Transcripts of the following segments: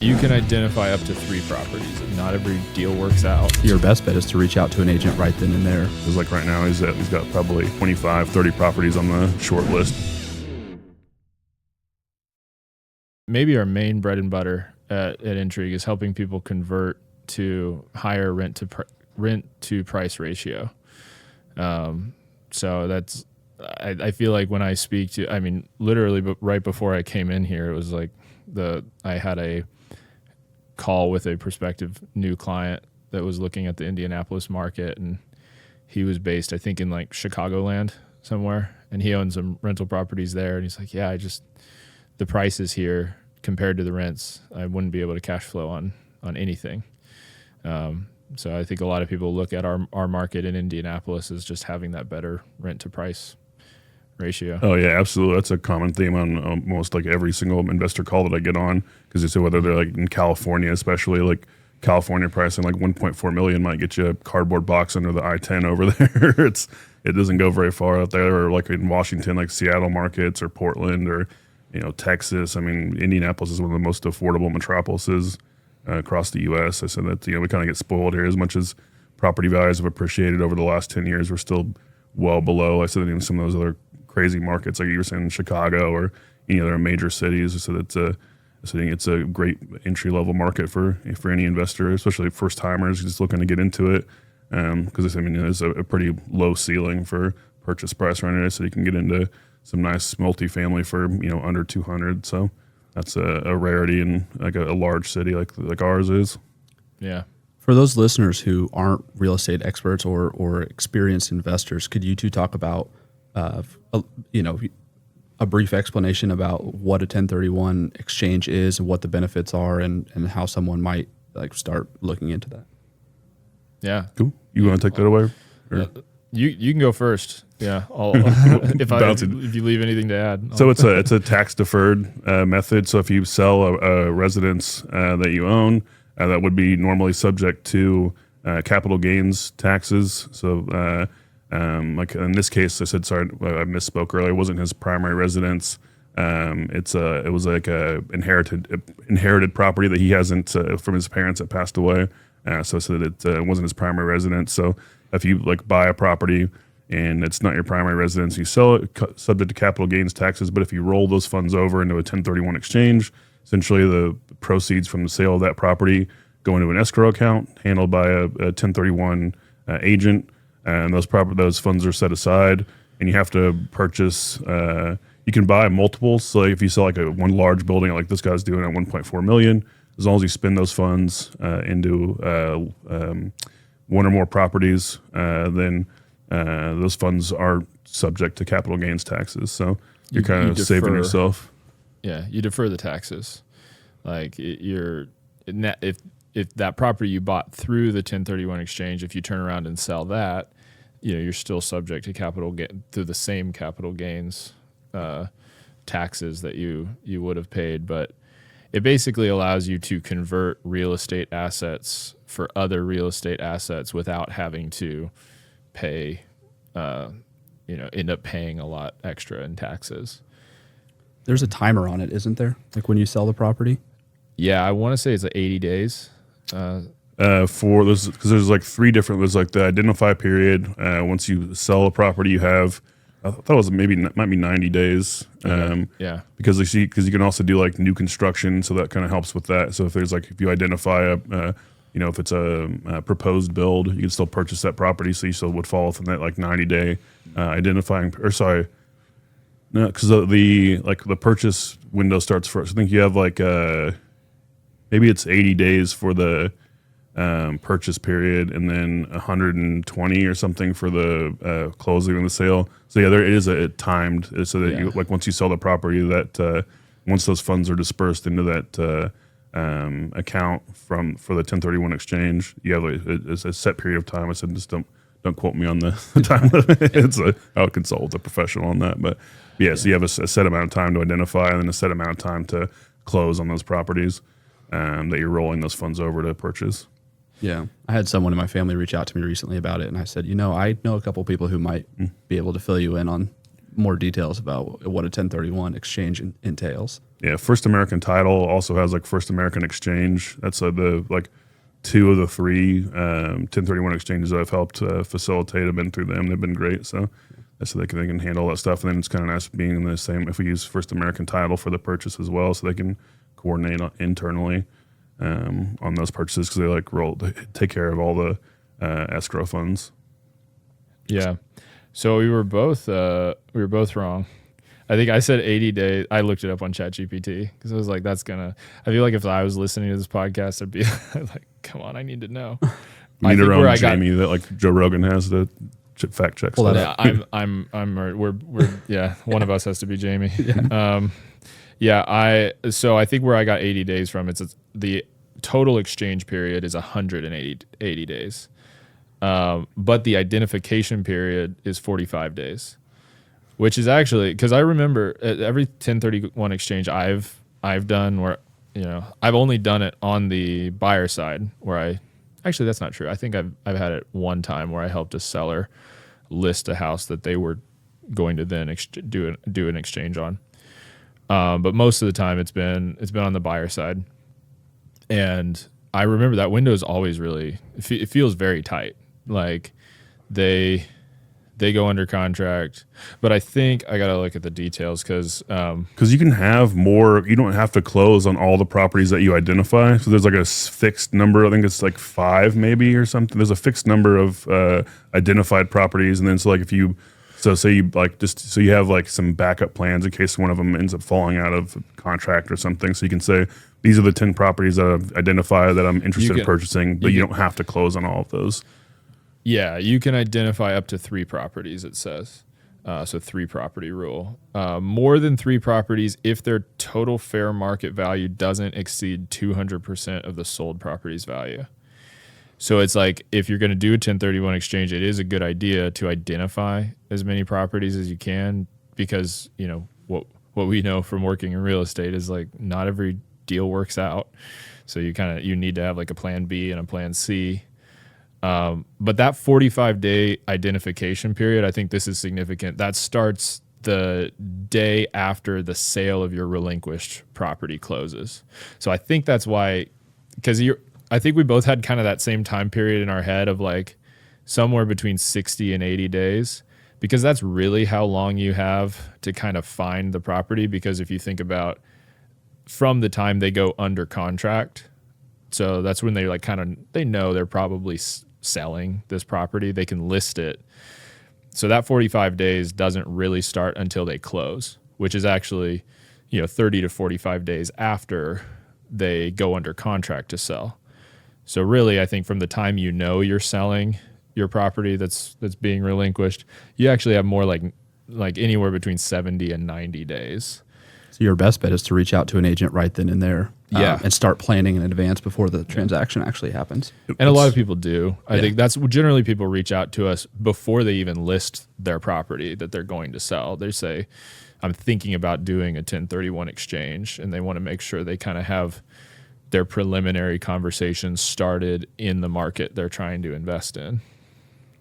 You can identify up to 3 properties. Not every deal works out. Your best bet is to reach out to an agent right then and there. Because like right now, he's got probably 25, 30 properties on the short list. Maybe our main bread and butter at Intrigue is helping people convert to higher rent to price ratio. So that's, I feel like when I speak to, I mean, literally, but right before I came in here, it was like I had a call with a prospective new client that was looking at the Indianapolis market, and he was based, I think, in like Chicagoland somewhere, and he owns some rental properties there. And he's like, yeah, the prices here compared to the rents, I wouldn't be able to cash flow on anything. So I think a lot of people look at our market in Indianapolis as just having that better rent to price ratio. Oh yeah, absolutely. That's a common theme on almost like every single investor call that I get on, because they say whether they're like in California, especially like California pricing, like 1.4 million might get you a cardboard box under the I-10 over there. It doesn't go very far out there, or like in Washington, like Seattle markets or Portland or Texas. I mean, Indianapolis is one of the most affordable metropolises across the U.S. I said that we kind of get spoiled here. As much as property values have appreciated over the last 10 years, we're still well below. I said that in some of those other crazy markets, like you were saying, in Chicago or any other major cities. So that's I think it's a great entry level market for any investor, especially first timers just looking to get into it. Because there's a pretty low ceiling for purchase price right now, so you can get into some nice multifamily for under 200. So that's a rarity in like a large city like ours is. Yeah. For those listeners who aren't real estate experts or experienced investors, could you two talk about a brief explanation about what a 1031 exchange is and what the benefits are, and how someone might like start looking into that? Yeah. Cool. You want to take that away? You can go first. Yeah. If you leave anything to add. So it's a tax deferred method. So if you sell a residence that you own, that would be normally subject to capital gains taxes. So like in this case, I said, sorry, I misspoke earlier. It wasn't his primary residence. It was like a inherited property that he hasn't from his parents that passed away. So that it wasn't his primary residence. So if you like buy a property and it's not your primary residence, you sell it subject to capital gains taxes. But if you roll those funds over into a 1031 exchange, essentially the proceeds from the sale of that property go into an escrow account handled by a 1031 agent. And those funds are set aside, and you have to purchase. You can buy multiples. So if you sell like one large building, like this guy's doing at 1.4 million, as long as you spend those funds into one or more properties, then those funds are subject to capital gains taxes. So you're kind of saving yourself. Yeah, you defer the taxes. Like if that property you bought through the 1031 exchange, if you turn around and sell that, you're still subject to the same capital gains taxes that you would have paid. But it basically allows you to convert real estate assets for other real estate assets without having to pay, end up paying a lot extra in taxes. There's a timer on it, isn't there? Like when you sell the property? Yeah, I want to say it's like 80 days. For those, because there's like 3 different. There's like the identify period. Once you sell a property, you have. I thought it was might be 90 days. Yeah. Because you can also do like new construction, so that kind of helps with that. So if you identify if it's a proposed build, you can still purchase that property. So you still would fall within that like 90-day identifying. Or sorry, no, because the purchase window starts first. I think you have like maybe it's 80 days for the purchase period, and then 120 or something for the closing of the sale. So yeah, there is a timed so that you like once you sell the property, that once those funds are dispersed into that account for the 1031 exchange, you have a set period of time. I said just don't quote me on the time limit. I would consult with a professional on that, but yeah. So you have a set amount of time to identify, and then a set amount of time to close on those properties that you're rolling those funds over to purchase. Yeah. I had someone in my family reach out to me recently about it, and I said, I know a couple people who might be able to fill you in on more details about what a 1031 exchange entails. Yeah, First American Title also has like First American Exchange. That's the like two of the three 1031 exchanges that I've helped facilitate. I've been through them. They've been great. So they can handle that stuff. And then it's kind of nice being in the same, if we use First American Title for the purchase as well, so they can coordinate internally on those purchases, because they take care of all the escrow funds. Yeah. So we were both wrong. I think I said 80 days. I looked it up on ChatGPT because I was like, I feel like if I was listening to this podcast, I'd be like, come on, I need to know. You need our own Jamie that like Joe Rogan has to fact check stuff. Yeah, one of us has to be Jamie. So I think where I got 80 days from, the total exchange period is 180 days. But the identification period is 45 days, which is actually, because I remember every 1031 exchange I've done where, I've only done it on the buyer side actually, that's not true. I think I've had it one time where I helped a seller list a house that they were going to then do an exchange on. But most of the time it's been on the buyer side. And I remember that window is always it feels very tight. Like they go under contract, but I think I got to look at the details because you can have more. You don't have to close on all the properties that you identify. So there's like a fixed number. I think it's like 5 maybe or something. There's a fixed number of identified properties, and then say you you have like some backup plans in case one of them ends up falling out of contract or something. So you can say these are the 10 properties that I've identified that I'm interested in purchasing, but you don't have to close on all of those. Yeah, you can identify up to 3 properties, it says. So 3 property rule. More than 3 properties if their total fair market value doesn't exceed 200% of the sold property's value. So it's like if you're going to do a 1031 exchange, it is a good idea to identify as many properties as you can, because what we know from working in real estate is like not every deal works out. So you need to have like a plan B and a plan C. But that 45-day identification period, I think this is significant. That starts the day after the sale of your relinquished property closes. So I think that's why, because I think we both had kind of that same time period in our head of like somewhere between 60 and 80 days, because that's really how long you have to kind of find the property. Because if you think about from the time they go under contract, so that's when they they know they're probably selling this property, they can list it. So that 45 days doesn't really start until they close, which is actually 30 to 45 days after they go under contract to sell. So really, I think from the time you're selling your property that's being relinquished, you actually have more like anywhere between 70 and 90 days. So your best bet is to reach out to an agent right then and there. Yeah. And start planning in advance before the transaction actually happens. And a lot of people do. I think that's generally people reach out to us before they even list their property that they're going to sell. They say, I'm thinking about doing a 1031 exchange, and they want to make sure they kind of have their preliminary conversations started in the market they're trying to invest in.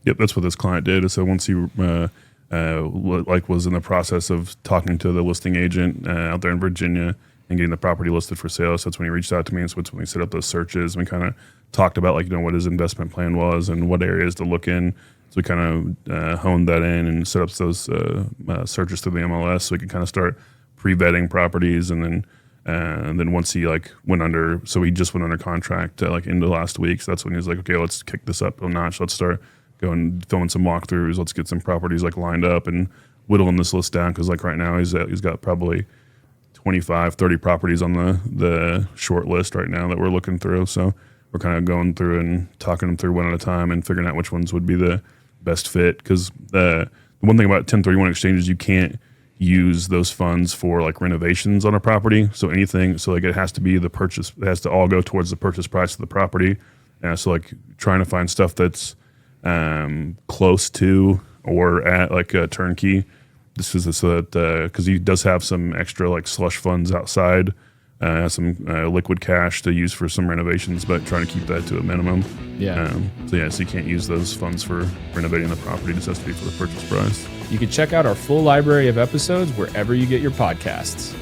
Yep, that's what this client did. So once he was in the process of talking to the listing agent out there in Virginia and getting the property listed for sale, so that's when he reached out to me, and so that's when we set up those searches. We kind of talked about what his investment plan was and what areas to look in. So we kind of honed that in and set up those searches through the MLS, so we could kind of start pre-vetting properties. And then once he went under, so he just went under contract into last week. So that's when he was like, okay, let's kick this up a notch. Let's start going filming some walkthroughs. Let's get some properties lined up and whittling this list down, because right now he's got probably 25, 30 properties on the short list right now that we're looking through. So we're kind of going through and talking them through one at a time and figuring out which ones would be the best fit. Because the one thing about 1031 exchanges, you can't use those funds for renovations on a property. So anything, it has to be the purchase, it has to all go towards the purchase price of the property. So trying to find stuff that's close to or at a turnkey. This is so that because he does have some extra slush funds outside has some liquid cash to use for some renovations, but trying to keep that to a minimum. Yeah. So you can't use those funds for renovating the property. It just has to be for the purchase price. You can check out our full library of episodes wherever you get your podcasts.